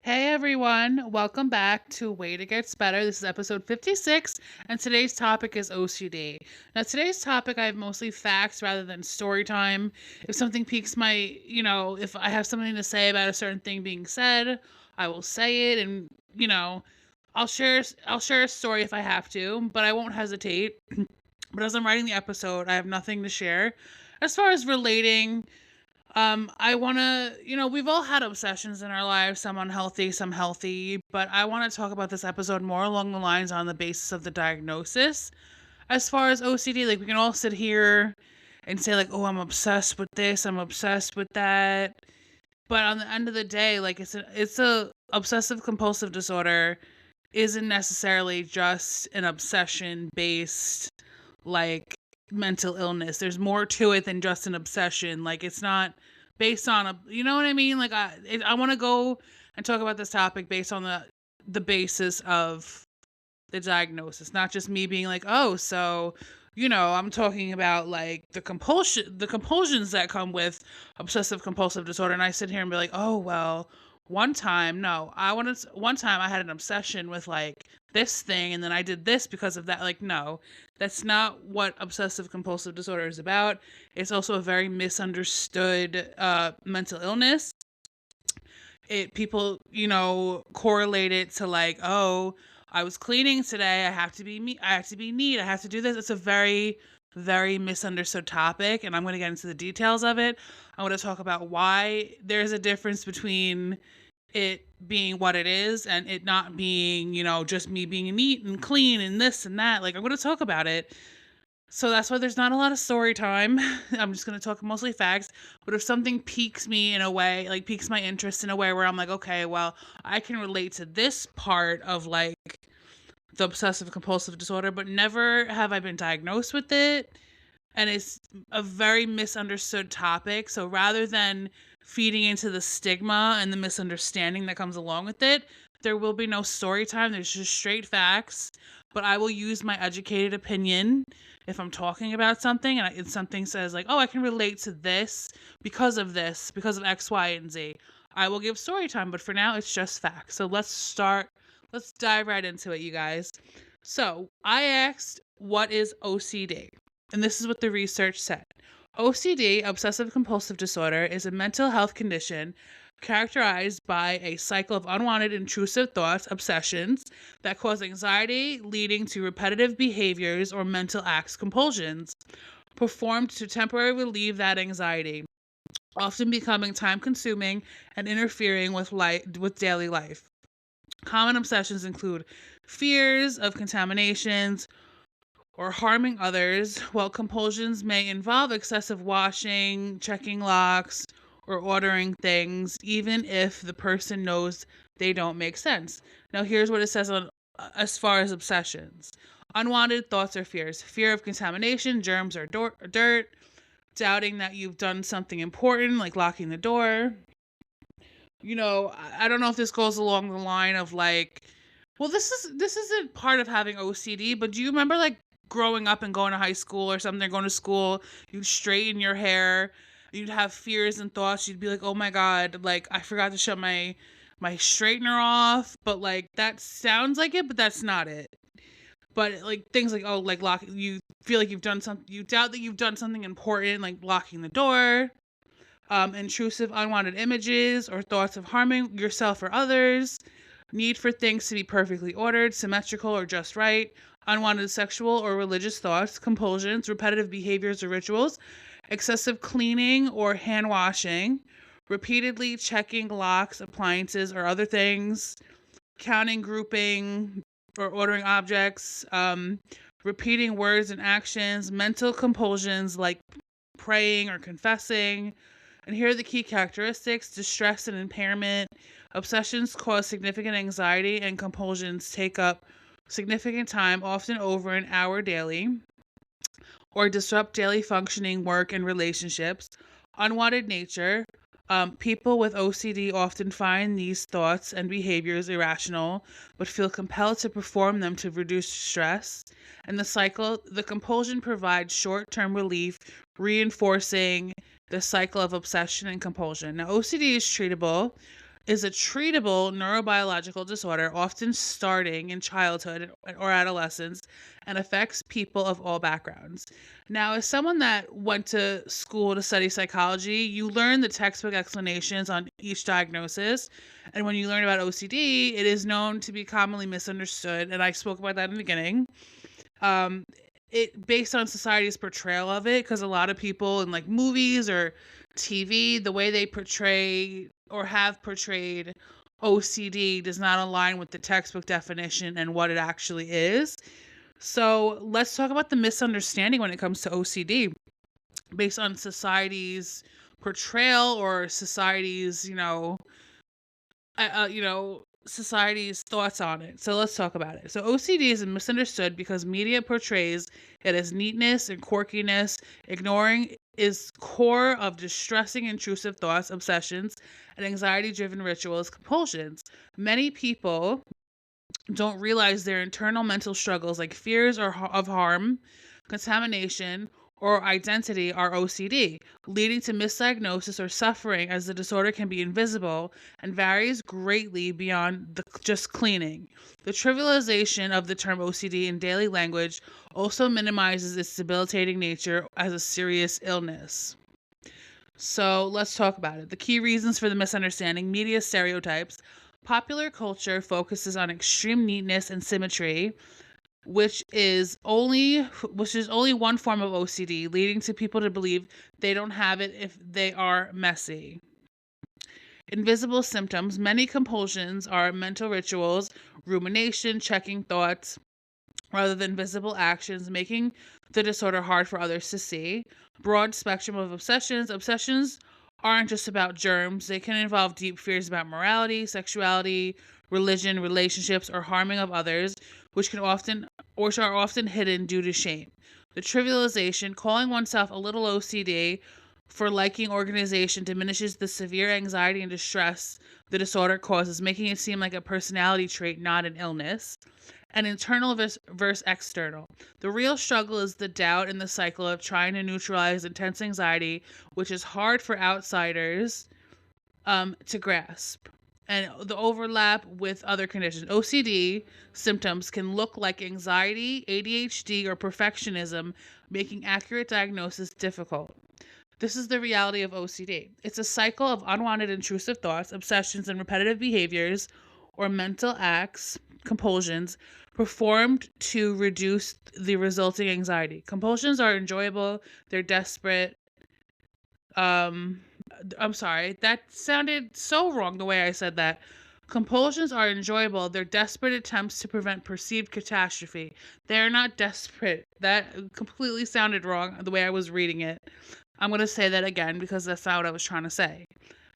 Hey everyone, welcome back to Way to Gets Better. This is episode 56, and today's topic is OCD. Now, today's topic, I have mostly facts rather than story time. If something piques if I have something to say about a certain thing being said, I will say it, and I'll share a story if I have to, but I won't hesitate. But as I'm writing the episode, I have nothing to share. As far as relating, I want to, we've all had obsessions in our lives, some unhealthy, some healthy, but I want to talk about this episode more along the lines on the basis of the diagnosis. As far as OCD, like we can all sit here and say like, "Oh, I'm obsessed with this, I'm obsessed with that." But on the end of the day, like it's a obsessive compulsive disorder isn't necessarily just an obsession based like mental illness. There's more to it than just an obsession. Like it's not based on you know what I mean? Like I want to go and talk about this topic based on the basis of the diagnosis, not just me being like, "Oh, so I'm talking about like the compulsions that come with obsessive compulsive disorder." And I sit here and be like, "Oh, well, one time, no, one time I had an obsession with like this thing and then I did this because of that." Like, no, that's not what obsessive compulsive disorder is about. It's also a very misunderstood mental illness. People, correlate it to like, "Oh, I was cleaning today. I have to be me. I have to be neat. I have to do this." It's a very, very misunderstood topic, and I'm going to get into the details of it. I want to talk about why there's a difference between it being what it is and it not being, just me being neat and clean and this and that. Like, I'm going to talk about it, so that's why there's not a lot of story time. I'm just going to talk mostly facts. But if something piques me in a way, like piques my interest in a way where I'm like, okay, well, I can relate to this part of like the obsessive compulsive disorder, but never have I been diagnosed with it. And it's a very misunderstood topic. So rather than feeding into the stigma and the misunderstanding that comes along with it, there will be no story time. There's just straight facts. But I will use my educated opinion if I'm talking about something and something says, like, "Oh, I can relate to this, because of X, Y, and Z." I will give story time. But for now, it's just facts. So let's dive right into it, you guys. So I asked, what is OCD? And this is what the research said. OCD, obsessive compulsive disorder, is a mental health condition characterized by a cycle of unwanted intrusive thoughts, obsessions, that cause anxiety, leading to repetitive behaviors or mental acts, compulsions, performed to temporarily relieve that anxiety, often becoming time consuming and interfering with daily life. Common obsessions include fears of contaminations or harming others, while compulsions may involve excessive washing, checking locks, or ordering things, even if the person knows they don't make sense. Now, here's what it says on as far as obsessions: unwanted thoughts or fears, fear of contamination, germs, or dirt, doubting that you've done something important, like locking the door. I don't know if this goes along the line of like, well, this isn't part of having OCD, but do you remember like growing up and going to high school or something, going to school, you'd straighten your hair, you'd have fears and thoughts, you'd be like, "Oh my God, like I forgot to shut my straightener off," but like that sounds like it, but that's not it. But like things like, oh, like you feel like you've done something, you doubt that you've done something important, like locking the door, intrusive, unwanted images or thoughts of harming yourself or others, need for things to be perfectly ordered, symmetrical, or just right, unwanted sexual or religious thoughts, compulsions, repetitive behaviors or rituals, excessive cleaning or hand washing, repeatedly checking locks, appliances, or other things, counting, grouping, or ordering objects, repeating words and actions, mental compulsions like praying or confessing. And here are the key characteristics: distress and impairment. Obsessions cause significant anxiety, and compulsions take up significant time, often over an hour daily, or disrupt daily functioning, work, and relationships. Unwanted nature. People with OCD often find these thoughts and behaviors irrational, but feel compelled to perform them to reduce stress. And the compulsion provides short term relief, reinforcing the cycle of obsession and compulsion. Now, OCD is treatable. is a treatable neurobiological disorder, often starting in childhood or adolescence, and affects people of all backgrounds. Now, as someone that went to school to study psychology, you learn the textbook explanations on each diagnosis. And when you learn about OCD, it is known to be commonly misunderstood. And I spoke about that in the beginning. Um, it based on society's portrayal of it, because a lot of people in like movies or TV, the way they portray or have portrayed OCD does not align with the textbook definition and what it actually is. So let's talk about the misunderstanding when it comes to OCD based on society's portrayal or society's, society's thoughts on it. So let's talk about it. So OCD is misunderstood because media portrays it as neatness and quirkiness, ignoring is core of distressing intrusive thoughts, obsessions, and anxiety-driven rituals, compulsions. Many people don't realize their internal mental struggles like fears of harm, contamination, or identity are OCD, leading to misdiagnosis or suffering as the disorder can be invisible and varies greatly beyond just cleaning. The trivialization of the term OCD in daily language also minimizes its debilitating nature as a serious illness. So let's talk about it. The key reasons for the misunderstanding: media stereotypes. Popular culture focuses on extreme neatness and symmetry, which is only one form of OCD, leading to people to believe they don't have it if they are messy. Invisible symptoms. Many compulsions are mental rituals, rumination, checking thoughts, rather than visible actions, making the disorder hard for others to see. Broad spectrum of obsessions. Obsessions aren't just about germs, they can involve deep fears about morality, sexuality, religion, relationships, or harming of others, which are often hidden due to shame. The trivialization, calling oneself a little OCD for liking organization, diminishes the severe anxiety and distress the disorder causes, making it seem like a personality trait, not an illness. And internal versus external. The real struggle is the doubt and the cycle of trying to neutralize intense anxiety, which is hard for outsiders to grasp. And the overlap with other conditions. OCD symptoms can look like anxiety, ADHD, or perfectionism, making accurate diagnosis difficult. This is the reality of OCD. It's a cycle of unwanted intrusive thoughts, obsessions, and repetitive behaviors or mental acts, compulsions, performed to reduce the resulting anxiety. Compulsions are enjoyable, they're desperate. Um, I'm sorry, that sounded so wrong the way I said that. Compulsions are enjoyable, they're desperate attempts to prevent perceived catastrophe. They're not desperate. That completely sounded wrong the way I was reading it. I'm going to say that again because that's not what I was trying to say.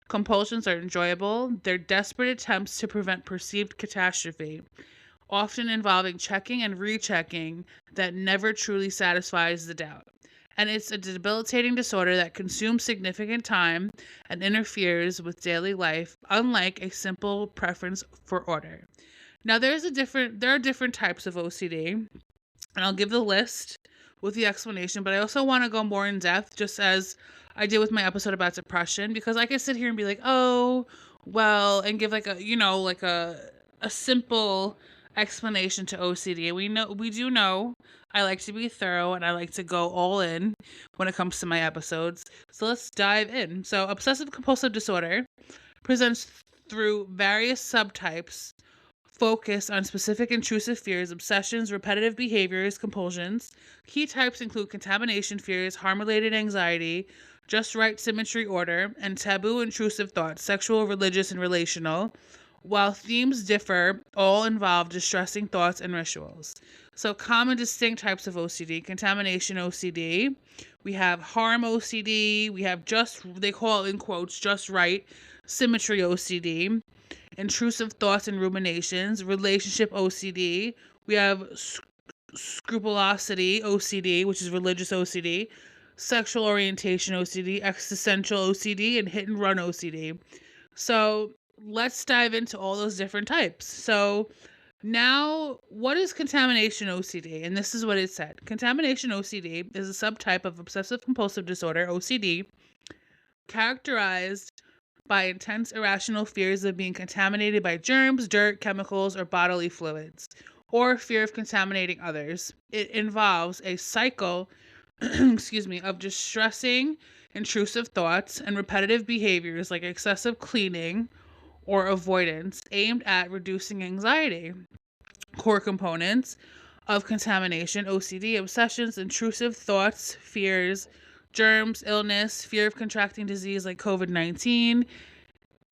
Compulsions are enjoyable, they're desperate attempts to prevent perceived catastrophe, often involving checking and rechecking that never truly satisfies the doubt. And it's a debilitating disorder that consumes significant time and interferes with daily life, unlike a simple preference for order. Now there are different types of OCD, and I'll give the list with the explanation, but I also want to go more in depth, just as I did with my episode about depression, because I could sit here and be like, oh, well, and give like a simple explanation to OCD. And we do know I like to be thorough and I like to go all in when it comes to my episodes. So let's dive in. So obsessive compulsive disorder presents through various subtypes, focus on specific intrusive fears, obsessions, repetitive behaviors, compulsions. Key types include contamination fears, harm-related anxiety, just right symmetry order, and taboo intrusive thoughts, sexual, religious, and relational. While themes differ, all involve distressing thoughts and rituals. So common distinct types of OCD: contamination OCD. We have harm OCD. We have they call it in quotes, just right symmetry OCD. Intrusive thoughts and ruminations, relationship OCD. We have scrupulosity OCD, which is religious OCD, sexual orientation OCD, existential OCD, and hit and run OCD. So let's dive into all those different types. So now, what is contamination OCD? And this is what it said. Contamination OCD is a subtype of obsessive compulsive disorder, OCD, characterized by intense irrational fears of being contaminated by germs, dirt, chemicals, or bodily fluids, or fear of contaminating others. It involves a cycle of distressing, intrusive thoughts and repetitive behaviors like excessive cleaning or avoidance aimed at reducing anxiety. Core components of contamination: OCD, obsessions, intrusive thoughts, fears, germs, illness, fear of contracting disease like COVID-19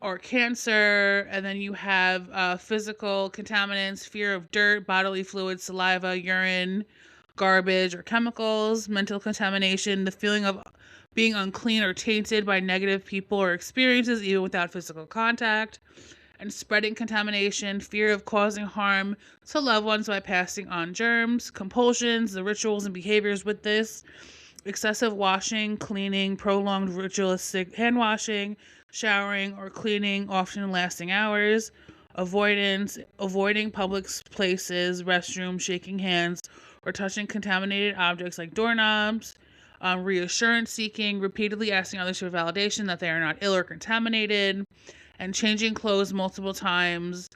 or cancer. And then you have physical contaminants: fear of dirt, bodily fluids, saliva, urine, garbage, or chemicals. Mental contamination: the feeling of being unclean or tainted by negative people or experiences, even without physical contact. And spreading contamination: fear of causing harm to loved ones by passing on germs. Compulsions: the rituals and behaviors with this: excessive washing, cleaning, prolonged ritualistic hand washing, showering or cleaning, often lasting hours. Avoidance: avoiding public places, restrooms, shaking hands, or touching contaminated objects like doorknobs. Reassurance seeking: repeatedly asking others for validation that they are not ill or contaminated. And changing clothes multiple times,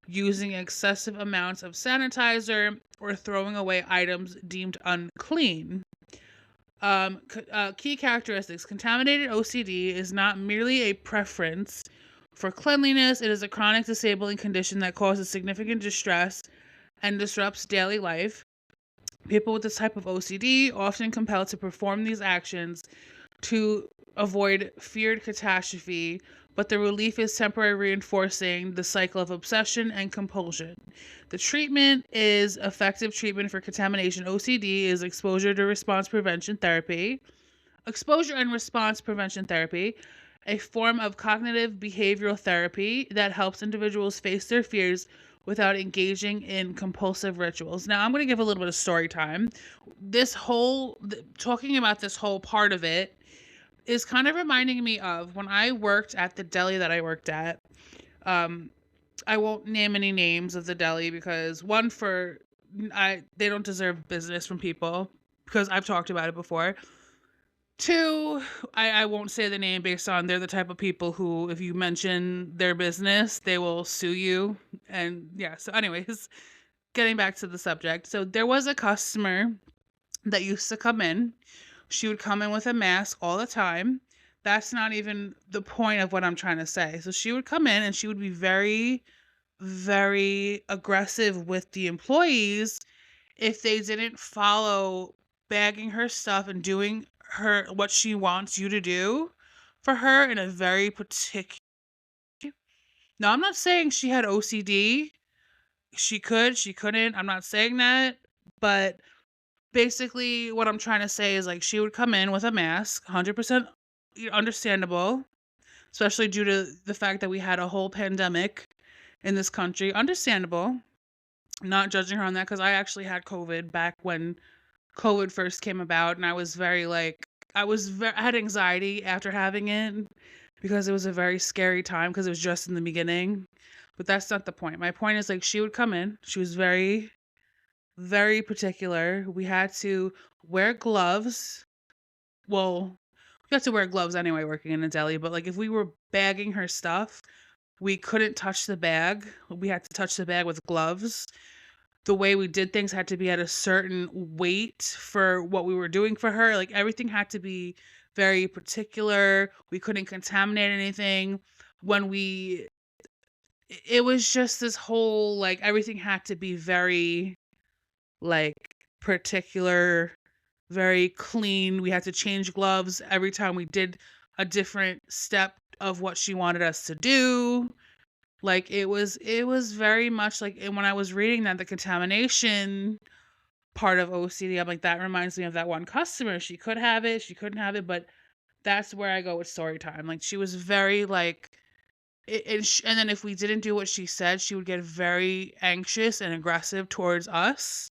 using excessive amounts of sanitizer, or throwing away items deemed unclean. Key characteristics: contaminated OCD is not merely a preference for cleanliness, it is a chronic disabling condition that causes significant distress and disrupts daily life. People with this type of OCD often compelled to perform these actions to avoid feared catastrophe, but the relief is temporary, reinforcing the cycle of obsession and compulsion. The treatment is effective treatment for contamination OCD is exposure and response prevention therapy, a form of cognitive behavioral therapy that helps individuals face their fears without engaging in compulsive rituals. Now, I'm going to give a little bit of story time. Talking about this whole part of it is kind of reminding me of when I worked at the deli that I worked at. I won't name any names of the deli because they don't deserve business from people because I've talked about it before. Two, I won't say the name based on they're the type of people who, if you mention their business, they will sue you. And yeah, so anyways, getting back to the subject. So there was a customer that used to come in. She would come in with a mask all the time. That's not even the point of what I'm trying to say. So she would come in and she would be very, very aggressive with the employees if they didn't follow bagging her stuff and doing what she wants you to do for her in a very particular. Now, I'm not saying she had OCD. She could, she couldn't. I'm not saying that, but basically what I'm trying to say is like she would come in with a mask, 100% understandable, especially due to the fact that we had a whole pandemic in this country. Understandable. Not judging her on that because I actually had COVID back when COVID first came about, and I was I had anxiety after having it because it was a very scary time because it was just in the beginning. But that's not the point. My point is like she would come in. She was very, very particular. We had to wear gloves. Well, we had to wear gloves anyway working in a deli, but like if we were bagging her stuff, we couldn't touch the bag. We had to touch the bag with gloves. The way we did things had to be at a certain weight for what we were doing for her. Like everything had to be very particular. We couldn't contaminate anything. It was just this whole, like, everything had to be very, like, particular, very clean. We had to change gloves every time we did a different step of what she wanted us to do. Like it was very much like, and when I was reading that the contamination part of OCD, I'm like, that reminds me of that one customer. She could have it, she couldn't have it, but that's where I go with story time. Like she was very like and then if we didn't do what she said, she would get very anxious and aggressive towards us.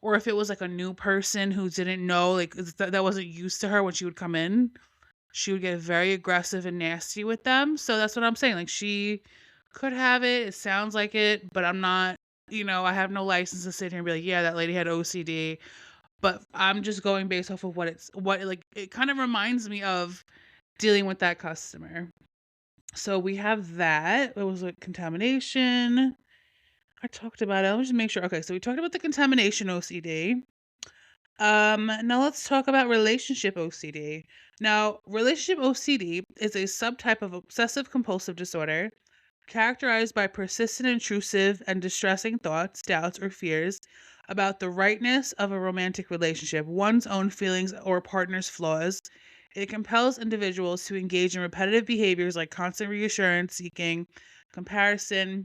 Or if it was like a new person who didn't know, like that wasn't used to her when she would come in, she would get very aggressive and nasty with them. So that's what I'm saying. Like she could have it. It sounds like it, but I'm not, I have no license to sit here and be like, yeah, that lady had OCD. But I'm just going based off of it kind of reminds me of dealing with that customer. So we have that. It was like contamination. I talked about it. Let me just make sure. Okay, so we talked about the contamination OCD. Now let's talk about relationship OCD. Now, relationship OCD is a subtype of obsessive compulsive disorder characterized by persistent, intrusive, and distressing thoughts, doubts, or fears about the rightness of a romantic relationship, one's own feelings, or partner's flaws. It compels individuals to engage in repetitive behaviors like constant reassurance seeking, comparison,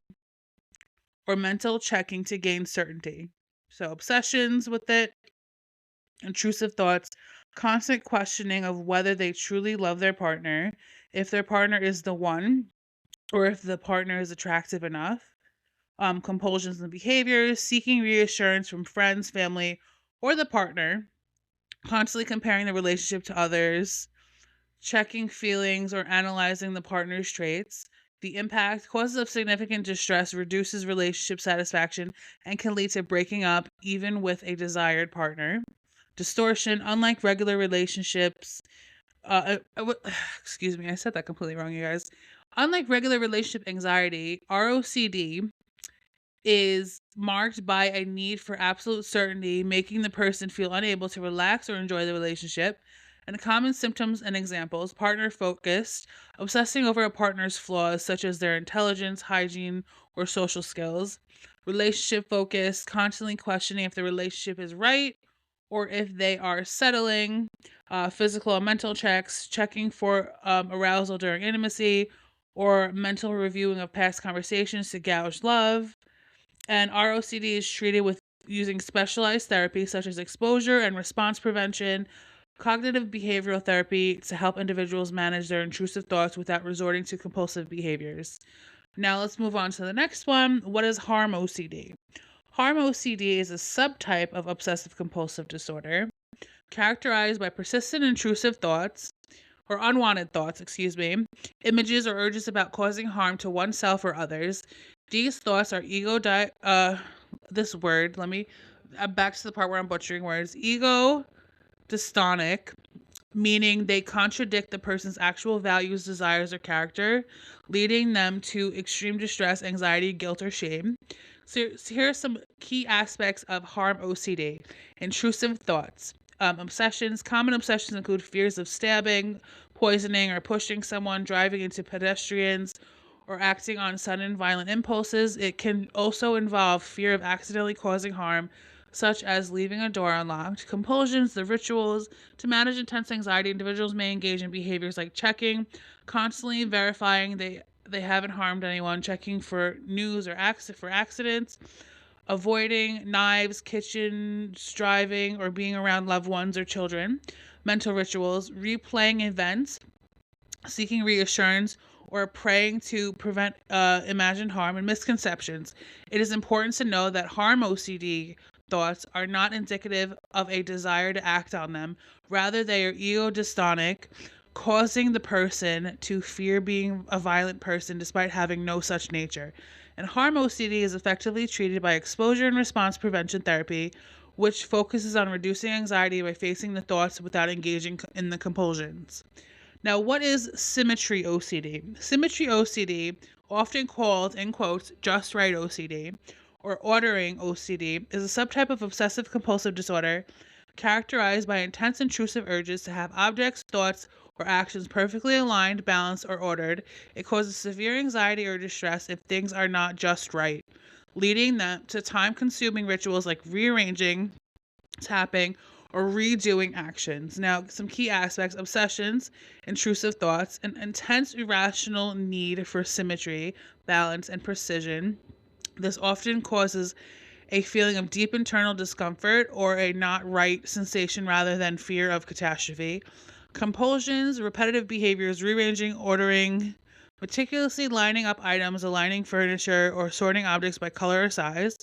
or mental checking to gain certainty. So, obsessions with it, intrusive thoughts, constant questioning of whether they truly love their partner, if their partner is the one, or if the partner is attractive enough, compulsions and behaviors, seeking reassurance from friends, family, or the partner, constantly comparing the relationship to others, checking feelings or analyzing the partner's traits. The impact causes of significant distress, reduces relationship satisfaction, and can lead to breaking up even with a desired partner. Distortion, unlike regular relationships, excuse me, I said that completely wrong, you guys. Unlike regular relationship anxiety, ROCD is marked by a need for absolute certainty, making the person feel unable to relax or enjoy the relationship. And common symptoms and examples: partner focused, obsessing over a partner's flaws, such as their intelligence, hygiene, or social skills. Relationship focused, constantly questioning if the relationship is right or if they are settling. Physical and mental checks, checking for arousal during intimacy, or mental reviewing of past conversations to gauge love. And ROCD is treated with using specialized therapy such as exposure and response prevention, cognitive behavioral therapy to help individuals manage their intrusive thoughts without resorting to compulsive behaviors. Now let's move on to the next one. What is harm OCD? Harm OCD is a subtype of obsessive compulsive disorder characterized by persistent intrusive thoughts or unwanted thoughts, images or urges about causing harm to oneself or others. These thoughts are this word, I'm back to the part where I'm butchering words. Ego dystonic, meaning they contradict the person's actual values, desires, or character, leading them to extreme distress, anxiety, guilt, or shame. So here are some key aspects of harm OCD: intrusive thoughts. Obsessions. Common obsessions include fears of stabbing, poisoning, or pushing someone, driving into pedestrians, or acting on sudden violent impulses. It can also involve fear of accidentally causing harm, such as leaving a door unlocked. Compulsions, the rituals. To manage intense anxiety, individuals may engage in behaviors like checking, constantly verifying they haven't harmed anyone, checking for news or for accidents, avoiding knives, kitchens, driving, or being around loved ones or children. Mental rituals, replaying events, seeking reassurance, or praying to prevent imagined harm. And misconceptions. It is important to know that harm OCD thoughts are not indicative of a desire to act on them. Rather, they are ego dystonic, causing the person to fear being a violent person despite having no such nature. And harm OCD is effectively treated by exposure and response prevention therapy, which focuses on reducing anxiety by facing the thoughts without engaging in the compulsions. Now, what is symmetry OCD? Symmetry OCD, often called, in quotes, just right OCD, or ordering OCD, is a subtype of obsessive compulsive disorder characterized by intense intrusive urges to have objects, thoughts, or actions perfectly aligned, balanced, or ordered. It causes severe anxiety or distress if things are not just right, leading them to time consuming rituals like rearranging, tapping, or redoing actions. Now, some key aspects: obsessions, intrusive thoughts, an intense irrational need for symmetry, balance, and precision. This often causes a feeling of deep internal discomfort or a not right sensation rather than fear of catastrophe. Compulsions, repetitive behaviors, rearranging, ordering, meticulously lining up items, aligning furniture, or sorting objects by color or size.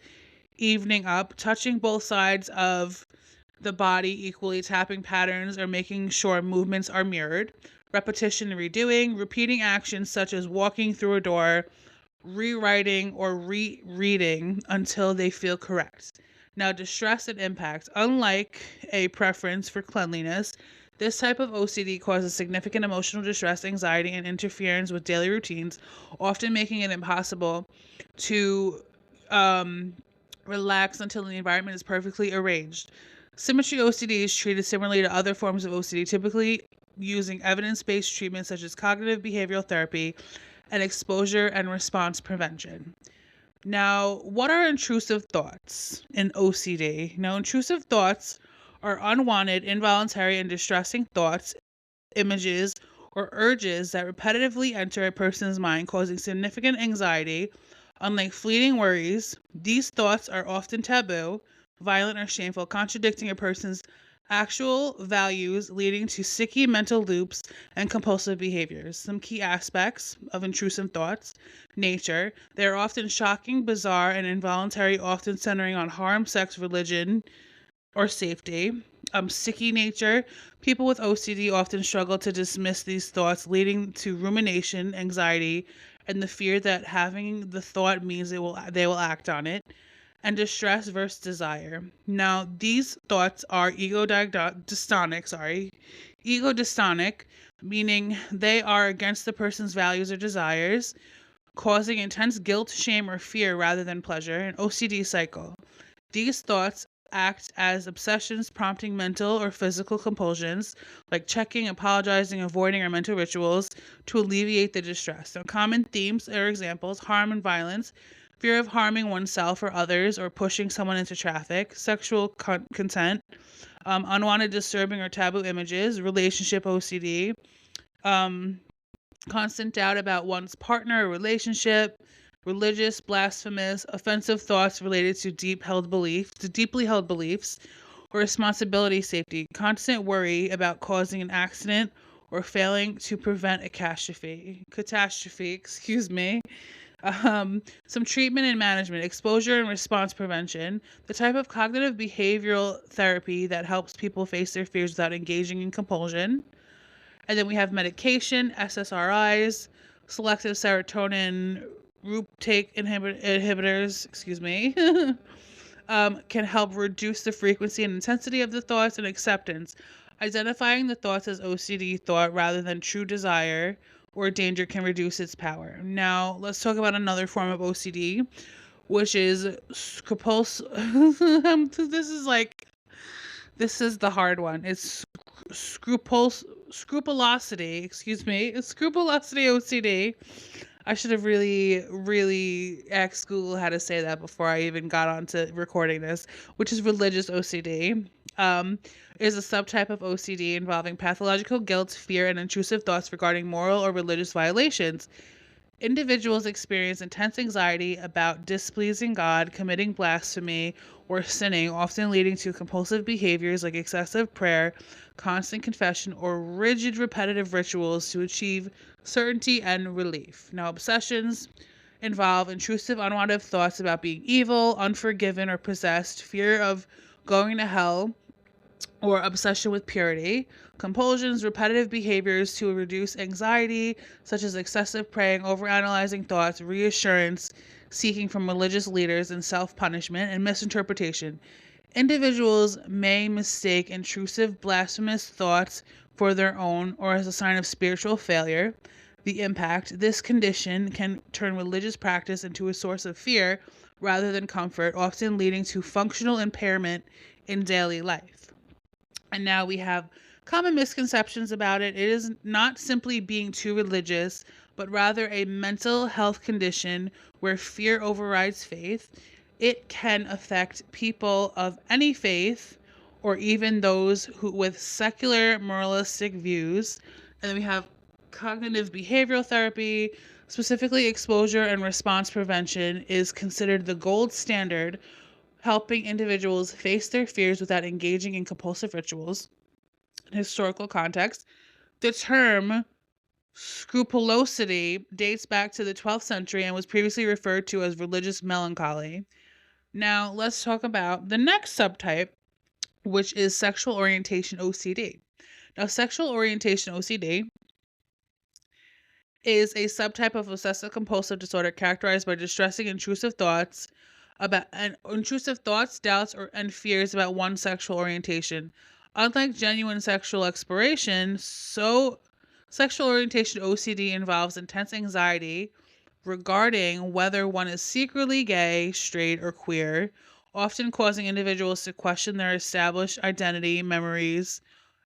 Evening up, touching both sides of the body equally, tapping patterns, or making sure movements are mirrored. Repetition and redoing, repeating actions such as walking through a door, rewriting, or rereading until they feel correct. Now, distress and impact. Unlike a preference for cleanliness, This type of OCD causes significant emotional distress, anxiety, and interference with daily routines, often making it impossible to um, relax until the environment is perfectly arranged. Symmetry OCD is treated similarly to other forms of OCD, typically using evidence based treatments such as cognitive behavioral therapy and exposure and response prevention. Now, what are intrusive thoughts in OCD? Now, intrusive thoughts are unwanted, involuntary, and distressing thoughts, images, or urges that repetitively enter a person's mind, causing significant anxiety. Unlike fleeting worries, these thoughts are often taboo, violent, or shameful, contradicting a person's actual values, leading to sticky mental loops and compulsive behaviors. Some key aspects of intrusive thoughts: nature. They are often shocking, bizarre, and involuntary, often centering on harm, sex, religion, or safety. Sticky nature. People with OCD often struggle to dismiss these thoughts, leading to rumination, anxiety, and the fear that having the thought means they will act on it. And distress versus desire. Now, these thoughts are ego dystonic, meaning they are against the person's values or desires, causing intense guilt, shame, or fear rather than pleasure. An OCD cycle. These thoughts act as obsessions, prompting mental or physical compulsions like checking, apologizing, avoiding, or mental rituals to alleviate the distress. So, common themes or examples: harm and violence, fear of harming oneself or others, or pushing someone into traffic, sexual consent, unwanted, disturbing, or taboo images, relationship OCD, um, constant doubt about one's partner or relationship, religious, blasphemous, offensive thoughts related to deeply held beliefs, or responsibility safety, constant worry about causing an accident or failing to prevent a catastrophe, excuse me. Some treatment and management: exposure and response prevention, the type of cognitive behavioral therapy that helps people face their fears without engaging in compulsion. And then we have medication, SSRIs, selective serotonin reuptake inhibitors, excuse me, can help reduce the frequency and intensity of the thoughts. And acceptance, identifying the thoughts as OCD thought rather than true desire or danger, can reduce its power. Now, let's talk about another form of OCD, which is this is the hard one. It's scrupulosity, excuse me. It's scrupulosity OCD. I should have really asked Google how to say that before I even got onto recording this, which is religious OCD. Is a subtype of OCD involving pathological guilt, fear, and intrusive thoughts regarding moral or religious violations. Individuals experience intense anxiety about displeasing God, committing blasphemy, or sinning, often leading to compulsive behaviors like excessive prayer, constant confession, or rigid repetitive rituals to achieve certainty and relief. Now, obsessions involve intrusive, unwanted thoughts about being evil, unforgiven, or possessed, fear of going to hell, or obsession with purity. Compulsions, repetitive behaviors to reduce anxiety, such as excessive praying, overanalyzing thoughts, reassurance seeking from religious leaders, and self punishment. And misinterpretation. Individuals may mistake intrusive, blasphemous thoughts for their own or as a sign of spiritual failure. The impact: this condition can turn religious practice into a source of fear rather than comfort, often leading to functional impairment in daily life. And now we have common misconceptions about it. It is not simply being too religious, but rather a mental health condition where fear overrides faith. It can affect people of any faith or even those who with secular moralistic views. And then we have cognitive behavioral therapy, specifically exposure and response prevention, is considered the gold standard, helping individuals face their fears without engaging in compulsive rituals. In historical context, the term scrupulosity dates back to the 12th century and was previously referred to as religious melancholy. Now, let's talk about the next subtype, which is sexual orientation OCD. Now, sexual orientation OCD is a subtype of obsessive compulsive disorder characterized by distressing intrusive doubts, and fears about one's sexual orientation. Unlike genuine sexual exploration, so sexual orientation OCD involves intense anxiety regarding whether one is secretly gay, straight, or queer, often causing individuals to question their established identity, memories,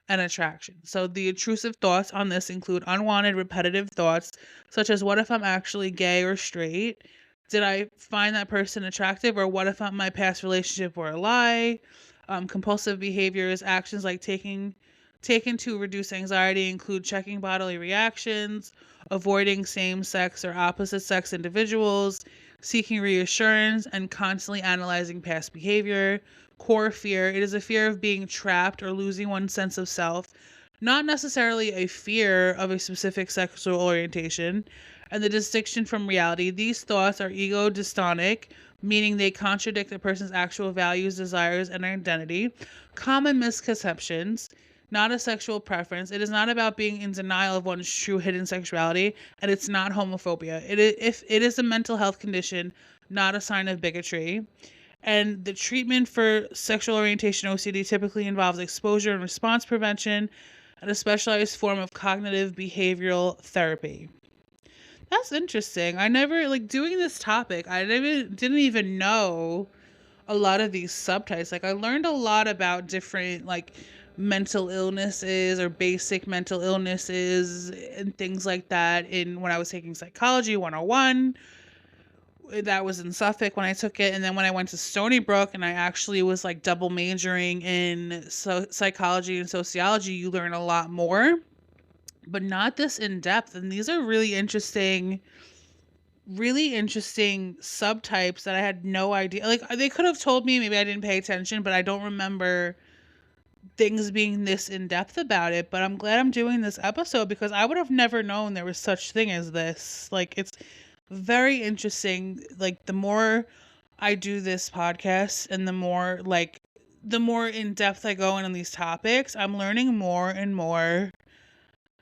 and attraction. So the intrusive thoughts on this include unwanted repetitive thoughts such as what if I'm actually gay or straight? Did I find that person attractive, or what if my past relationship were a lie? Compulsive behaviors, actions like taken to reduce anxiety include checking bodily reactions, avoiding same-sex or opposite-sex individuals, seeking reassurance, and constantly analyzing past behavior. Core fear, it is a fear of being trapped or losing one's sense of self, not necessarily a fear of a specific sexual orientation. And the distinction from reality, these thoughts are ego dystonic, meaning they contradict a person's actual values, desires, and identity. Common misconceptions, not a sexual preference. It is not about being in denial of one's true hidden sexuality, and it's not homophobia. It is a mental health condition, not a sign of bigotry. And the treatment for sexual orientation OCD typically involves exposure and response prevention and a specialized form of cognitive behavioral therapy. That's interesting. I never, like, doing this topic, I never didn't even know a lot of these subtypes. Like, I learned a lot about different, like, mental illnesses or basic mental illnesses and things like that in when I was taking Psychology 101. That was in Suffolk when I took it. And then when I went to Stony Brook and I actually was like double majoring in psychology and sociology, you learn a lot more, but not this in depth. And these are really interesting subtypes that I had no idea. Like, they could have told me, maybe I didn't pay attention, but I don't remember things being this in depth about it. But I'm glad I'm doing this episode because I would have never known there was such thing as this. Like, it's very interesting. Like, the more I do this podcast and the more in depth I go in on these topics, I'm learning more and more,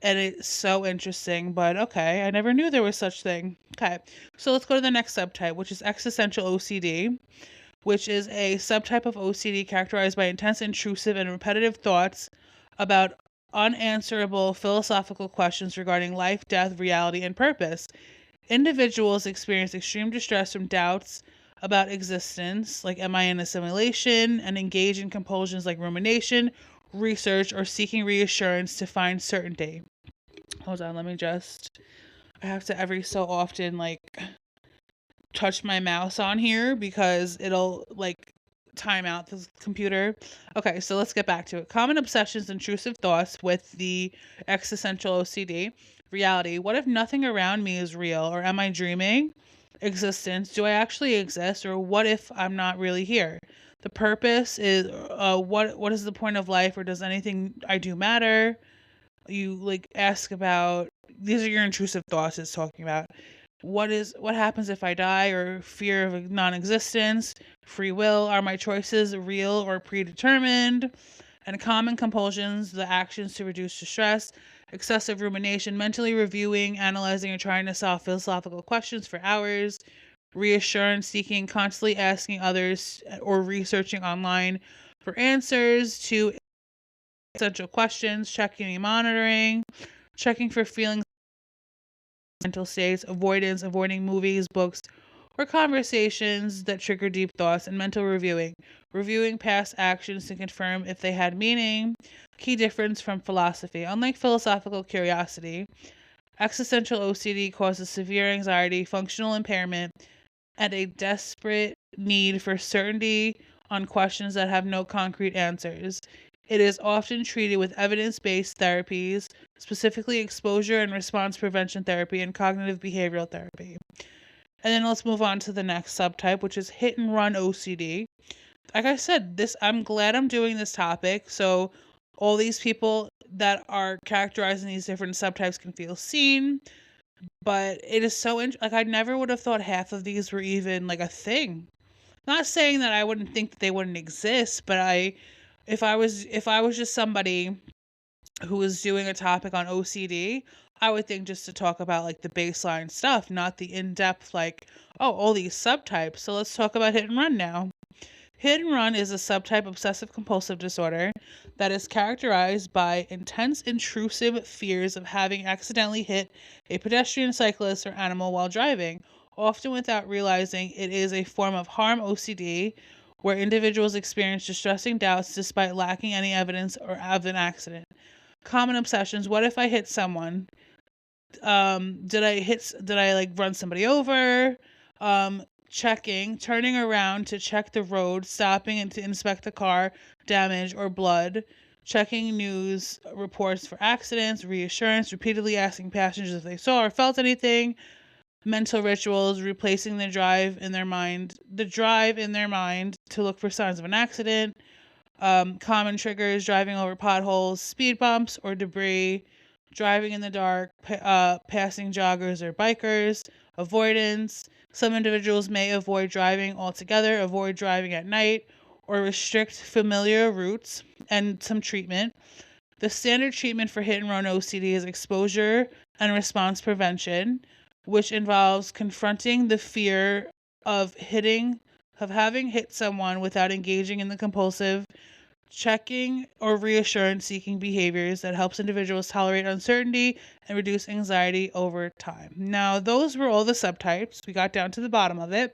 and it's so interesting. But okay, I never knew there was such thing. Okay, so let's go to the next subtype, which is existential OCD, which is a subtype of OCD characterized by intense, intrusive, and repetitive thoughts about unanswerable philosophical questions regarding life, death, reality, and purpose. Individuals experience extreme distress from doubts about existence, like am I in a simulation, and engage in compulsions like rumination, research, or seeking reassurance to find certainty. Hold on, I have to every so often, like, touch my mouse on here because it'll, like, time out the computer. Okay, so let's get back to it. Common obsessions, intrusive thoughts with the existential OCD. Reality. What if nothing around me is real? Or am I dreaming? Existence. Do I actually exist? Or what if I'm not really here? The purpose is what is the point of life, or does anything I do matter? You, like, ask about, these are your intrusive thoughts it's talking about. What happens if I die, or fear of non-existence, free will, are my choices real or predetermined? And common compulsions, the actions to reduce distress, excessive rumination, mentally reviewing, analyzing, or trying to solve philosophical questions for hours, reassurance seeking, constantly asking others or researching online for answers to essential questions, checking and monitoring, checking for feelings, mental states, avoiding movies, books, or conversations that trigger deep thoughts, and mental reviewing past actions to confirm if they had meaning. Key difference from philosophy. Unlike philosophical curiosity, existential OCD causes severe anxiety, functional impairment, and a desperate need for certainty on questions that have no concrete answers. It is often treated with evidence-based therapies, specifically exposure and response prevention therapy and cognitive behavioral therapy. And then let's move on to the next subtype, which is hit and run OCD. Like I said, I'm glad I'm doing this topic, so all these people that are characterizing these different subtypes can feel seen. But it is so like, I never would have thought half of these were even like a thing. Not saying that I wouldn't think that they wouldn't exist, but if I was just somebody who was doing a topic on OCD, I would think just to talk about like the baseline stuff, not the in-depth, like, oh, all these subtypes. So let's talk about hit and run now. Hit and run is a subtype obsessive compulsive disorder that is characterized by intense intrusive fears of having accidentally hit a pedestrian, cyclist, or animal while driving, often without realizing it is a form of harm OCD where individuals experience distressing doubts despite lacking any evidence or of an accident. Common obsessions: what if I hit someone? Did I like run somebody over? Turning around to check the road, stopping and to inspect the car, damage or blood, checking news reports for accidents, reassurance, repeatedly asking passengers if they saw or felt anything, mental rituals, replacing the drive in their mind to look for signs of an accident, common triggers: driving over potholes, speed bumps or debris, driving in the dark, passing joggers or bikers, avoidance. Some individuals may avoid driving altogether, avoid driving at night, or restrict familiar routes, and some treatment. The standard treatment for hit and run OCD is exposure and response prevention, which involves confronting the fear of having hit someone without engaging in the compulsive checking or reassurance seeking behaviors that helps individuals tolerate uncertainty and reduce anxiety over time. Now, those were all the subtypes. We got down to the bottom of it.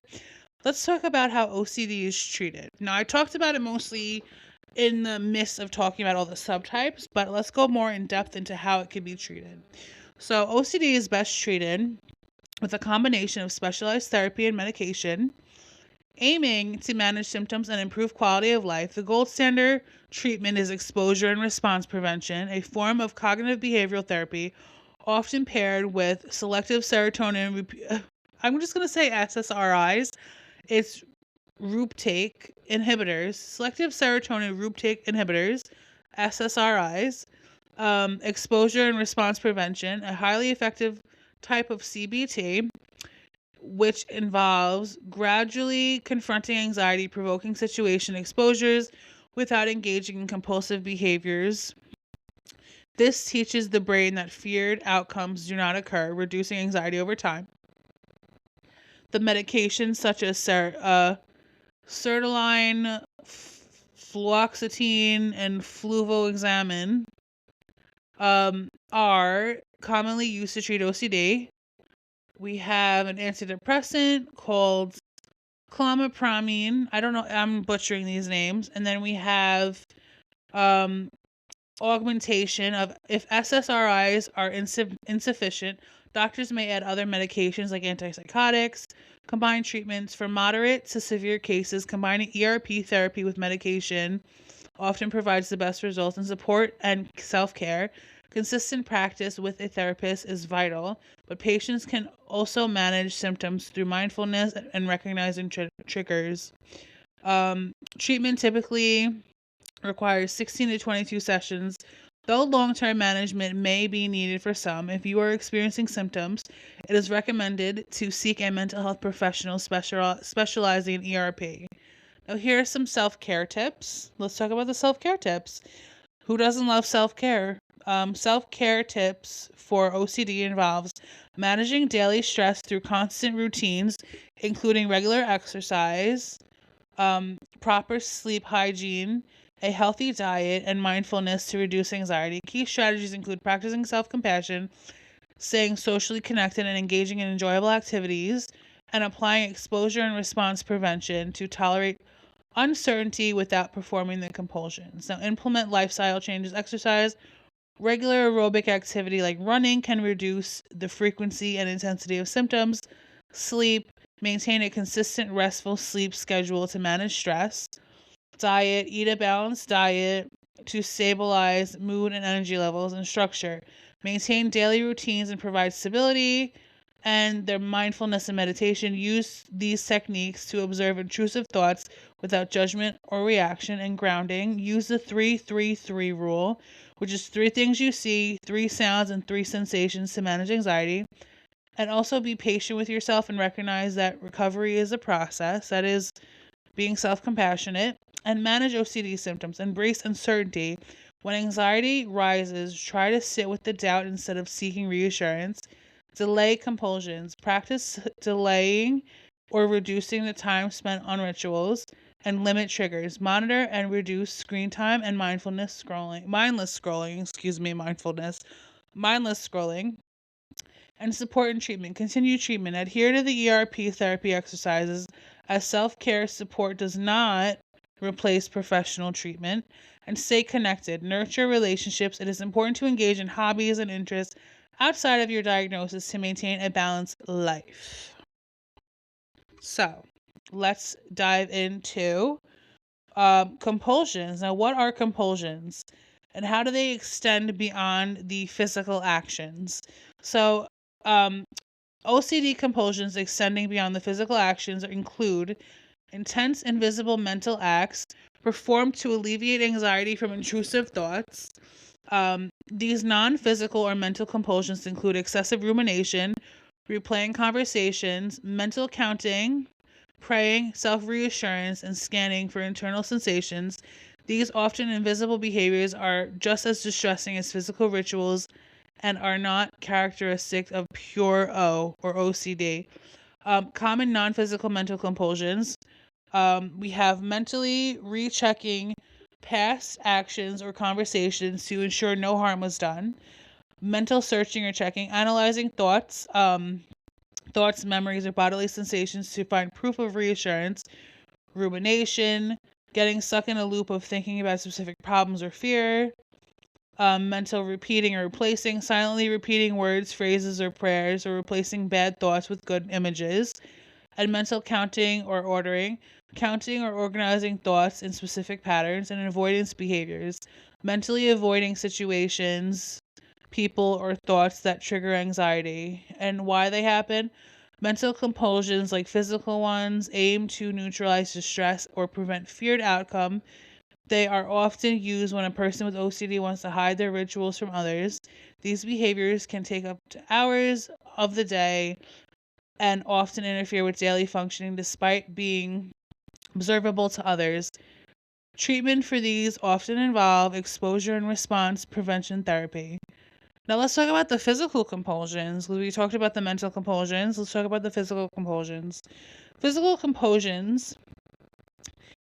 Let's talk about how OCD is treated. Now, I talked about it mostly in the midst of talking about all the subtypes, but let's go more in depth into how it can be treated. So, OCD is best treated with a combination of specialized therapy and medication. Aiming to manage symptoms and improve quality of life, the gold standard treatment is exposure and response prevention, a form of cognitive behavioral therapy often paired with selective serotonin. I'm just going to say SSRIs. It's reuptake inhibitors, selective serotonin reuptake inhibitors, SSRIs, exposure and response prevention, a highly effective type of CBT, which involves gradually confronting anxiety provoking situation exposures without engaging in compulsive behaviors. This teaches the brain that feared outcomes do not occur, reducing anxiety over time. The medications such as sertraline, fluoxetine, and fluvoxamine are commonly used to treat OCD. We have an antidepressant called clomipramine. I don't know, I'm butchering these names. And then we have augmentation of, if SSRIs are insufficient, doctors may add other medications like antipsychotics. Combined treatments for moderate to severe cases, combining ERP therapy with medication often provides the best results in support and self-care. Consistent practice with a therapist is vital, but patients can also manage symptoms through mindfulness and recognizing triggers. Treatment typically requires 16 to 22 sessions, though long-term management may be needed for some. If you are experiencing symptoms, it is recommended to seek a mental health professional specializing in ERP. Now, here are some self-care tips. Let's talk about the self-care tips. Who doesn't love self-care? Self-care tips for OCD involves managing daily stress through constant routines, including regular exercise, proper sleep hygiene, a healthy diet, and mindfulness to reduce anxiety. Key strategies include practicing self-compassion, staying socially connected and engaging in enjoyable activities, and applying exposure and response prevention to tolerate uncertainty without performing the compulsions. Now, implement lifestyle changes. Exercise. Regular aerobic activity like running can reduce the frequency and intensity of symptoms. Sleep. Maintain a consistent restful sleep schedule to manage stress. Diet. Eat a balanced diet to stabilize mood and energy levels. And structure. Maintain daily routines and provide stability. And their mindfulness and meditation. Use these techniques to observe intrusive thoughts without judgment or reaction. And grounding. Use the 3-3-3 rule, which is 3 things you see, 3 sounds, and 3 sensations to manage anxiety. And also be patient with yourself and recognize that recovery is a process. That is being self-compassionate. And manage OCD symptoms. Embrace uncertainty. When anxiety rises, try to sit with the doubt instead of seeking reassurance. Delay compulsions. Practice delaying or reducing the time spent on rituals. and limit triggers. Monitor and reduce screen time and mindless scrolling, and support and treatment. Continue treatment. Adhere to the ERP therapy exercises, as self-care support does not replace professional treatment. And stay connected. Nurture relationships. It is important to engage in hobbies and interests outside of your diagnosis to maintain a balanced life. So, let's dive into compulsions. Now, what are compulsions? And how do they extend beyond the physical actions? So, OCD compulsions extending beyond the physical actions include intense invisible mental acts performed to alleviate anxiety from intrusive thoughts. These non-physical or mental compulsions include excessive rumination, replaying conversations, mental counting, praying, self-reassurance, and scanning for internal sensations. These often invisible behaviors are just as distressing as physical rituals and are not characteristic of pure O or OCD. Common non-physical mental compulsions. We have mentally rechecking past actions or conversations to ensure no harm was done. Mental searching or checking, analyzing thoughts, memories, or bodily sensations to find proof of reassurance. Rumination, getting stuck in a loop of thinking about specific problems or fear. Mental repeating or replacing, silently repeating words, phrases, or prayers, or replacing bad thoughts with good images. And mental counting or ordering, counting or organizing thoughts in specific patterns. And avoidance behaviors, mentally avoiding situations, people, or thoughts that trigger anxiety. And why they happen. Mental compulsions, like physical ones, aim to neutralize distress or prevent feared outcome. They are often used when a person with OCD wants to hide their rituals from others. These behaviors can take up to hours of the day and often interfere with daily functioning despite being observable to others. Treatment for these often involve exposure and response prevention therapy. Now let's talk about the physical compulsions. We talked about the mental compulsions. Let's talk about the physical compulsions. Physical compulsions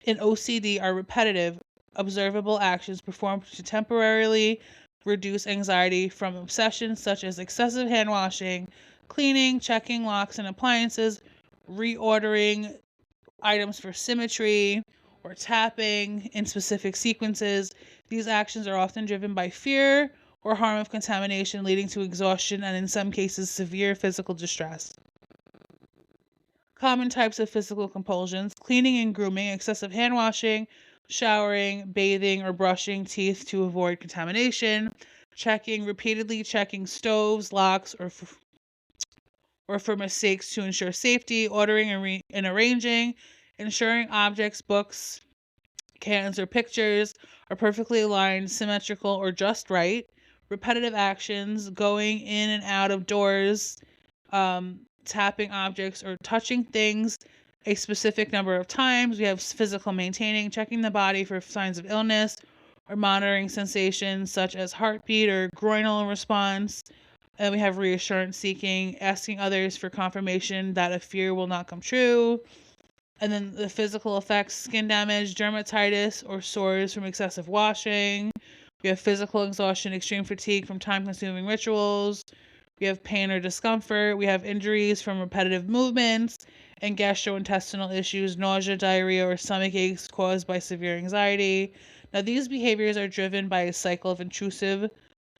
in OCD are repetitive, observable actions performed to temporarily reduce anxiety from obsessions such as excessive hand washing, cleaning, checking locks and appliances, reordering items for symmetry, or tapping in specific sequences. These actions are often driven by fear or harm of contamination, leading to exhaustion and, in some cases, severe physical distress. Common types of physical compulsions: cleaning and grooming, excessive hand washing, showering, bathing, or brushing teeth to avoid contamination, repeatedly checking stoves, locks, or for mistakes to ensure safety, ordering and arranging, ensuring objects, books, cans, or pictures are perfectly aligned, symmetrical, or just right, repetitive actions, going in and out of doors, tapping objects or touching things a specific number of times. We have physical maintaining, checking the body for signs of illness, or monitoring sensations such as heartbeat or groinal response. And we have reassurance seeking, asking others for confirmation that a fear will not come true. And then the physical effects: skin damage, dermatitis, or sores from excessive washing. We have physical exhaustion, extreme fatigue from time-consuming rituals. We have pain or discomfort. We have injuries from repetitive movements and gastrointestinal issues, nausea, diarrhea, or stomach aches caused by severe anxiety. Now, these behaviors are driven by a cycle of intrusive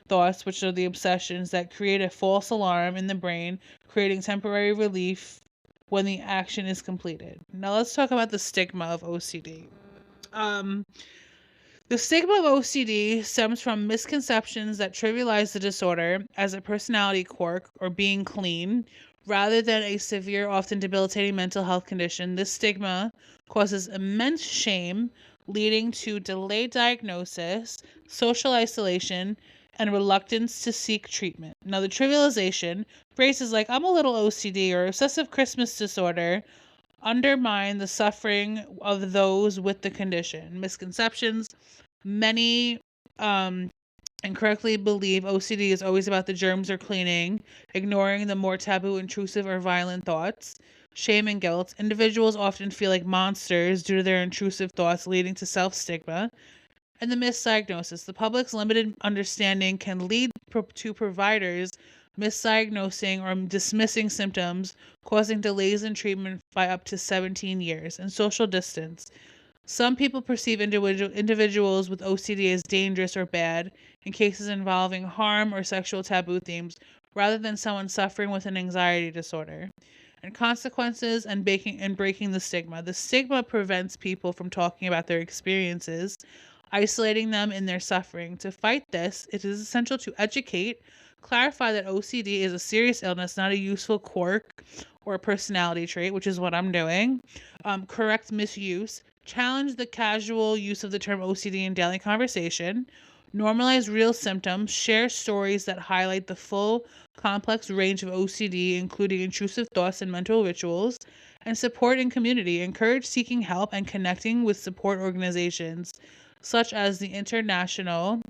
thoughts, which are the obsessions that create a false alarm in the brain, creating temporary relief when the action is completed. Now, let's talk about the stigma of OCD. The stigma of OCD stems from misconceptions that trivialize the disorder as a personality quirk or being clean, rather than a severe, often debilitating mental health condition. This stigma causes immense shame, leading to delayed diagnosis, social isolation, and reluctance to seek treatment. Now, the trivialization, phrases like "I'm a little OCD" or "obsessive Christmas disorder," undermine the suffering of those with the condition. Misconceptions: many incorrectly believe OCD is always about the germs or cleaning, ignoring the more taboo, intrusive, or violent thoughts. shame, and guilt. Individuals often feel like monsters due to their intrusive thoughts, leading to self-stigma. And the misdiagnosis. The public's limited understanding can lead to providers misdiagnosing or dismissing symptoms, causing delays in treatment by up to 17 years. And social distance. Some people perceive individuals with OCD as dangerous or bad in cases involving harm or sexual taboo themes, rather than someone suffering with an anxiety disorder. And consequences and breaking the stigma. The stigma prevents people from talking about their experiences, isolating them in their suffering. To fight this, it is essential to educate, clarify that OCD is a serious illness, not a useful quirk or a personality trait, which is what I'm doing. Correct misuse, challenge the casual use of the term OCD in daily conversation, normalize real symptoms, share stories that highlight the full, complex range of OCD, including intrusive thoughts and mental rituals, and support in community. Encourage seeking help and connecting with support organizations such as the International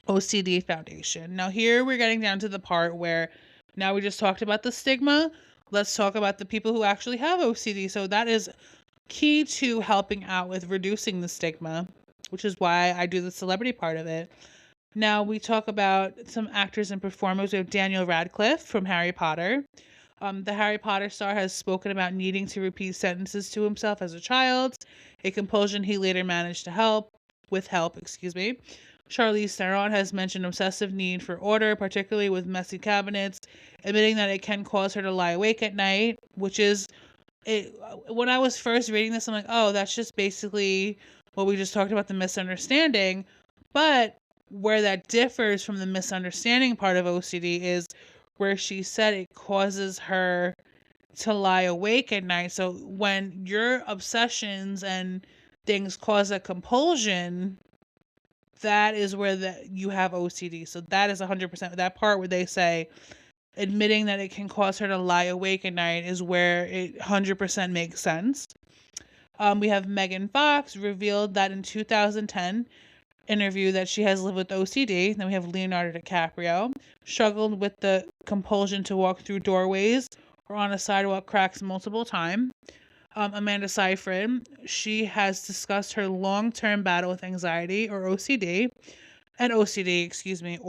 OCD Foundation. Now, here we're getting down to the part where now we just talked about the stigma. Let's talk about the people who actually have OCD. So, that is key to helping out with reducing the stigma, which is why I do the celebrity part of it. Now, we talk about some actors and performers. We have Daniel Radcliffe from Harry Potter. The Harry Potter star has spoken about needing to repeat sentences to himself as a child, a compulsion he later managed to help. Charlize Theron has mentioned obsessive need for order, particularly with messy cabinets, admitting that it can cause her to lie awake at night, which is it. When I was first reading this, I'm like, oh, that's just basically what we just talked about, the misunderstanding. But where that differs from the misunderstanding part of OCD is where she said it causes her to lie awake at night. So when your obsessions and things cause a compulsion, that is where you have OCD. So that is 100%. That part where they say admitting that it can cause her to lie awake at night is where it 100% makes sense. We have Megan Fox revealed that in 2010 interview that she has lived with OCD. Then we have Leonardo DiCaprio, struggled with the compulsion to walk through doorways or on a sidewalk cracks multiple times. Amanda Seyfried, she has discussed her long-term battle with anxiety or OCD, and OCD, excuse me,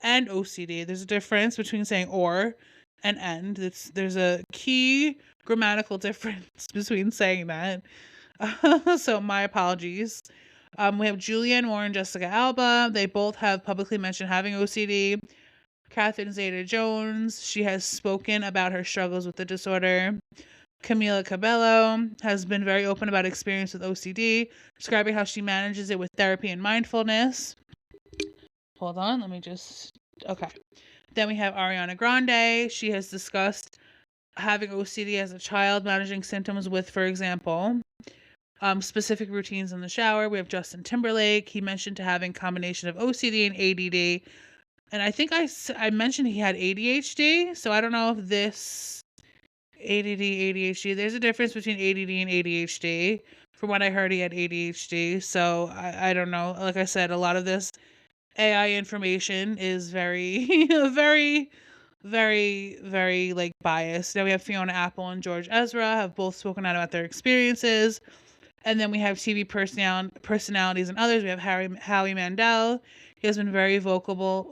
and OCD. There's a difference between saying or and end. There's a key grammatical difference between saying that. So my apologies. We have Julianne Moore and Jessica Alba. They both have publicly mentioned having OCD. Catherine Zeta-Jones, she has spoken about her struggles with the disorder. Camila Cabello has been very open about experience with OCD, describing how she manages it with therapy and mindfulness. Hold on, okay. Then we have Ariana Grande. She has discussed having OCD as a child, managing symptoms with, for example, specific routines in the shower. We have Justin Timberlake. He mentioned to having combination of OCD and ADD. And I think I mentioned he had ADHD. So I don't know if this ADD, ADHD. There's a difference between ADD and ADHD. From what I heard, he had ADHD. So I don't know. Like I said, a lot of this AI information is very, very, very, very like biased. Now we have Fiona Apple and George Ezra have both spoken out about their experiences. And then we have TV personalities and others. We have Howie Mandel. He has been very vocable.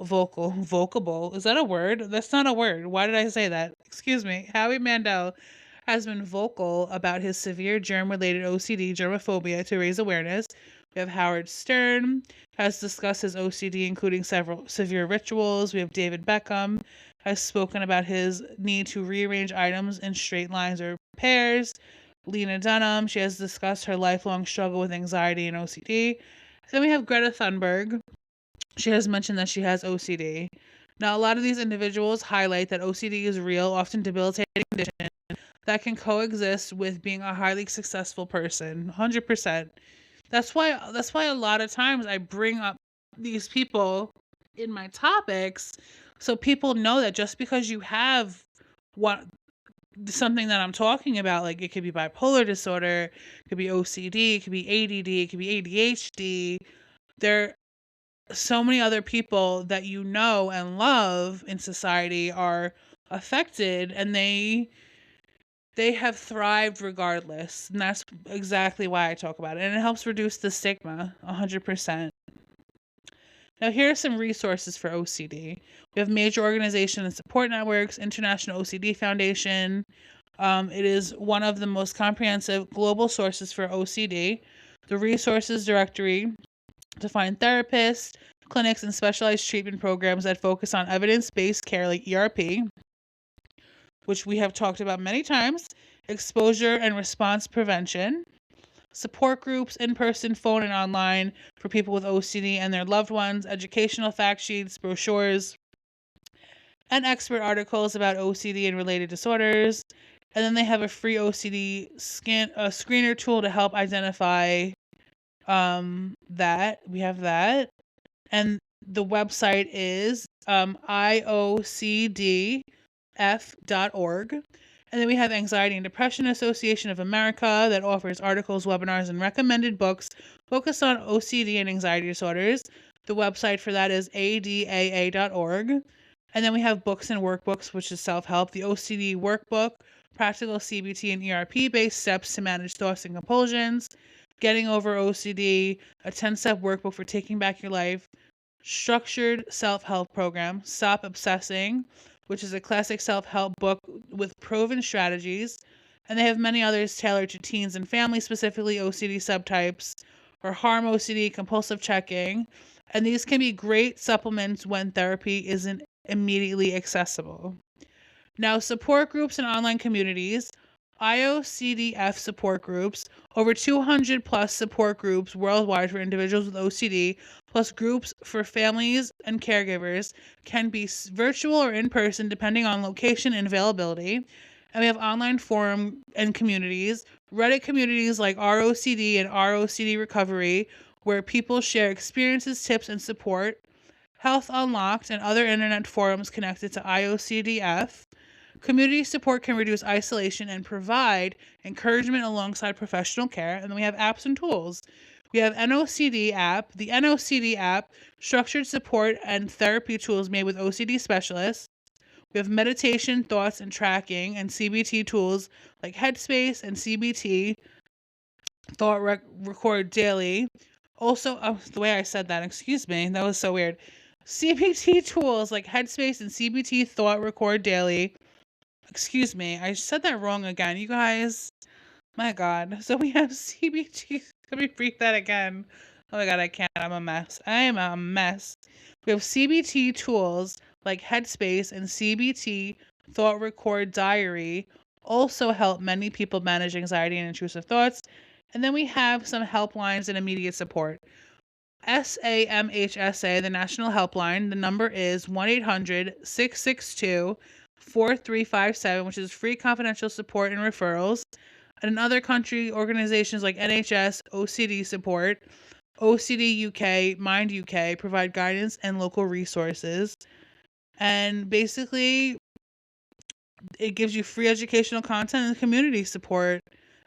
Is that a word? That's not a word. Why did I say that? Excuse me. Howie Mandel has been vocal about his severe germ-related OCD, germophobia, to raise awareness. We have Howard Stern has discussed his OCD, including several severe rituals. We have David Beckham has spoken about his need to rearrange items in straight lines or pairs. Lena Dunham, she has discussed her lifelong struggle with anxiety and OCD. Then we have Greta Thunberg. She has mentioned that she has OCD. Now, a lot of these individuals highlight that OCD is real, often debilitating condition that can coexist with being a highly successful person. 100%. That's why a lot of times I bring up these people in my topics so people know that just because you have something that I'm talking about, like it could be bipolar disorder, it could be OCD, it could be ADD, it could be ADHD. There are so many other people that you know and love in society are affected, and they they have thrived regardless. And that's exactly why I talk about it. And it helps reduce the stigma 100%. Now, here are some resources for OCD. We have major organization and support networks, International OCD Foundation. It is one of the most comprehensive global sources for OCD. The resources directory to find therapists, clinics, and specialized treatment programs that focus on evidence-based care like ERP, which we have talked about many times, exposure and response prevention, support groups, in-person, phone, and online for people with OCD and their loved ones, educational fact sheets, brochures, and expert articles about OCD and related disorders. And then they have a free OCD screener tool to help identify that. We have that. And the website is iocdf.org. And then we have Anxiety and Depression Association of America that offers articles, webinars, and recommended books focused on OCD and anxiety disorders. The website for that is adaa.org. And then we have books and workbooks, which is self-help. The OCD workbook, practical CBT and ERP-based steps to manage thoughts and compulsions. Getting Over OCD, a 10-step workbook for taking back your life. Structured self-help program, Stop Obsessing, which is a classic self-help book with proven strategies. And they have many others tailored to teens and families, specifically OCD subtypes, or harm OCD, compulsive checking. And these can be great supplements when therapy isn't immediately accessible. Now, support groups and online communities. IOCDF support groups, over 200 plus support groups worldwide for individuals with OCD, plus groups for families and caregivers, can be virtual or in person depending on location and availability. And we have online forum and communities, Reddit communities like ROCD and ROCD Recovery, where people share experiences, tips, and support. Health Unlocked and other internet forums connected to IOCDF. Community support can reduce isolation and provide encouragement alongside professional care. And then we have apps and tools. We have NOCD app. The NOCD app, structured support and therapy tools made with OCD specialists. We have meditation, thoughts, and tracking, and CBT tools like Headspace and CBT, Thought Record Daily. Also, the way I said that, excuse me, that was so weird. CBT tools like Headspace and CBT Thought Record Daily. Excuse me, I said that wrong again, you guys. My God. So we have CBT. Let me read that again. Oh my God, I can't. I'm a mess. I am a mess. We have CBT tools like Headspace and CBT Thought Record Diary also help many people manage anxiety and intrusive thoughts. And then we have some helplines and immediate support. SAMHSA, the National Helpline, the number is 1-800-662-4357, which is free confidential support and referrals. And in other country organizations like NHS, OCD Support, OCD UK, Mind UK provide guidance and local resources. And basically, it gives you free educational content and community support.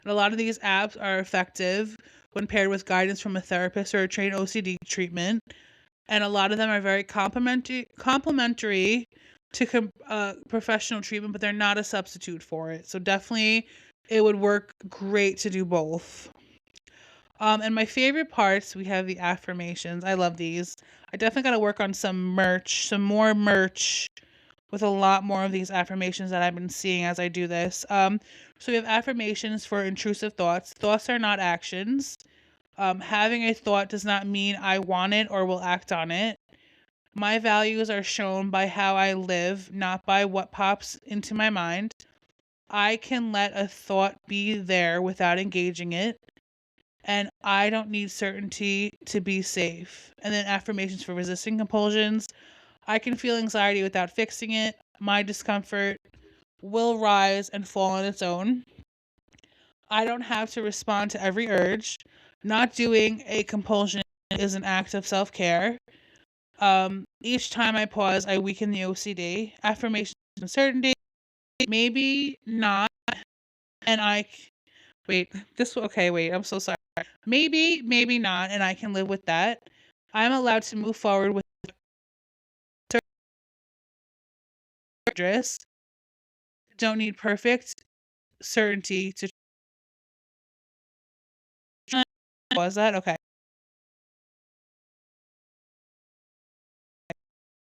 And a lot of these apps are effective when paired with guidance from a therapist or a trained OCD treatment. And a lot of them are very complementary to professional treatment, but they're not a substitute for it. So definitely it would work great to do both. And my favorite parts, we have the affirmations. I love these. I definitely got to work on some more merch with a lot more of these affirmations that I've been seeing as I do this. So we have affirmations for intrusive thoughts. Thoughts are not actions. Having a thought does not mean I want it or will act on it. My values are shown by how I live, not by what pops into my mind. I can let a thought be there without engaging it. And I don't need certainty to be safe. And then affirmations for resisting compulsions. I can feel anxiety without fixing it. My discomfort will rise and fall on its own. I don't have to respond to every urge. Not doing a compulsion is an act of self-care. Each time I pause, I weaken the OCD. Affirmation and certainty. Maybe not. And I'm so sorry. Maybe not, and I can live with that. I'm allowed to move forward with address. Don't need perfect. certainty to was that okay?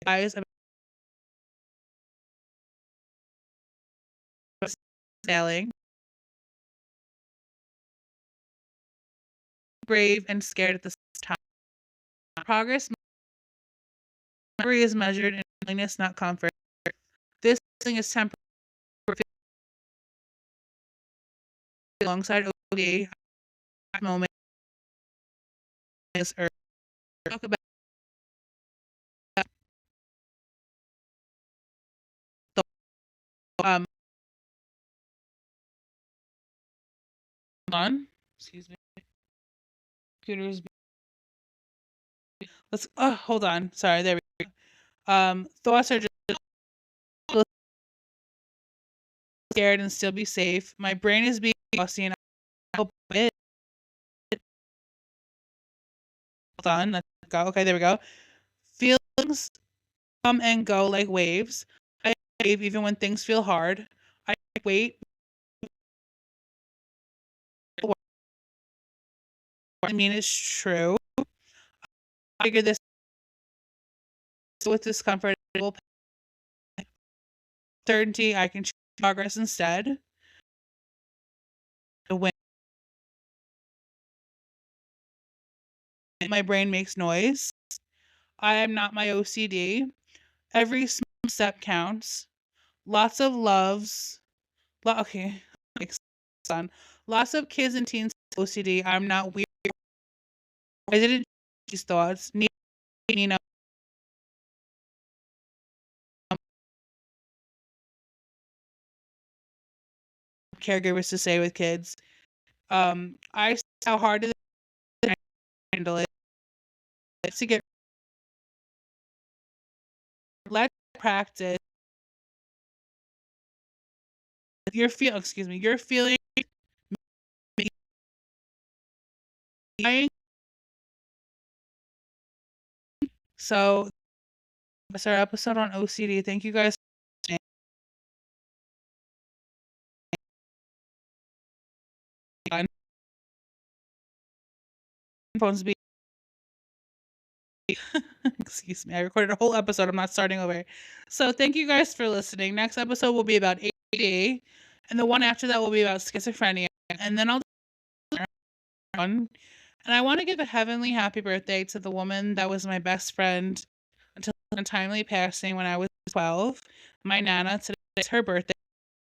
Guys, I'm sailing, brave and scared at the same time. Progress memory is measured in willingness, not comfort. This thing is temporary alongside ODA moment is earth. Talk about the on. Excuse me. Computers. Let's hold on. Sorry, there we go. Thoughts are just scared and still be safe. My brain is being bossy and I hope it. Hold on. Let's go. Okay, there we go. Feelings come and go like waves. I wave even when things feel hard. I wait. What I mean is true. I figure this with discomfort will certainty I can choose progress instead. When my brain makes noise, I am not my OCD. Every small step counts. Lots of loves. Okay, son. Lots of kids and teens OCD. I'm not weird. I didn't these thoughts. Nina, caregivers to stay with kids. I see how hard it is to handle it. To get let's practice. You're feeling so that's our episode on OCD. Thank you guys for listening. Phones be excuse me. I recorded a whole episode. I'm not starting over. So thank you guys for listening. Next episode will be about ADD, and the one after that will be about schizophrenia. And then I'll and I want to give a heavenly happy birthday to the woman that was my best friend until a timely passing when I was 12. My Nana, today is her birthday,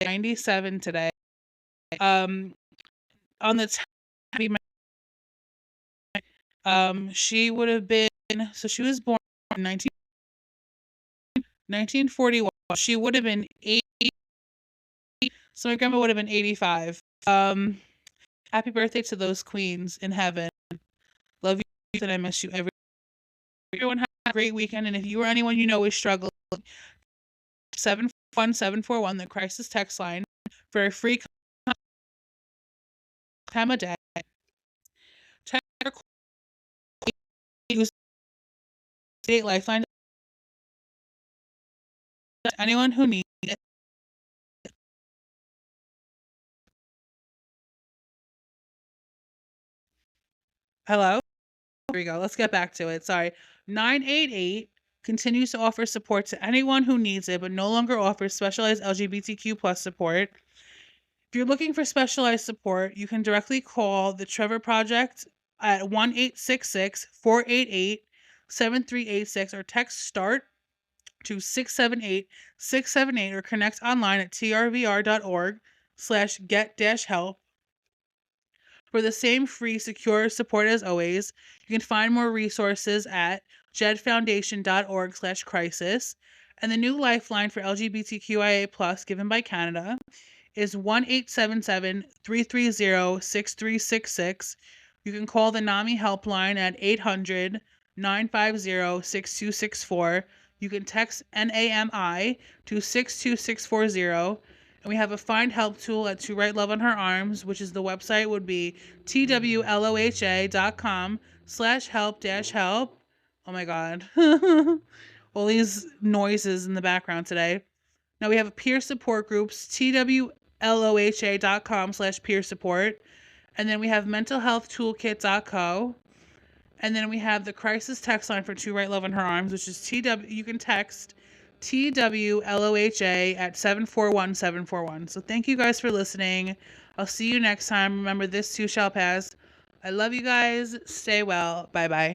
97 today. On the she would have been, so she was born in 1941. She would have been 80. So my grandma would have been 85. Happy birthday to those queens in heaven. Love you and I miss you everyone have a great weekend. And if you or anyone you know is struggling, 71741, the crisis text line, for a free time a day. Use State Lifeline. Anyone who needs it. Hello? Here we go. Let's get back to it. Sorry. 988 continues to offer support to anyone who needs it, but no longer offers specialized LGBTQ plus support. If you're looking for specialized support, you can directly call the Trevor Project at 1-866-488-7386 or text START to 678-678 or connect online at trvr.org/get-help. For the same free, secure support as always, you can find more resources at jedfoundation.org/crisis. And the new lifeline for LGBTQIA+ given by Canada is 1-877-330-6366. You can call the NAMI helpline at 800-950-6264. You can text NAMI to 62640. And we have a find help tool at To Write Love on Her Arms, which is the website would be twloha.com/help-help. Oh my God. All these noises in the background today. Now we have peer support groups, TWLOHA.com/peer support. And then we have mentalhealthtoolkit.co. And then we have the crisis text line for To Write Love in Her Arms, which is you can text TWLOHA at 741-741. So thank you guys for listening. I'll see you next time. Remember, this too shall pass. I love you guys. Stay well. Bye-bye.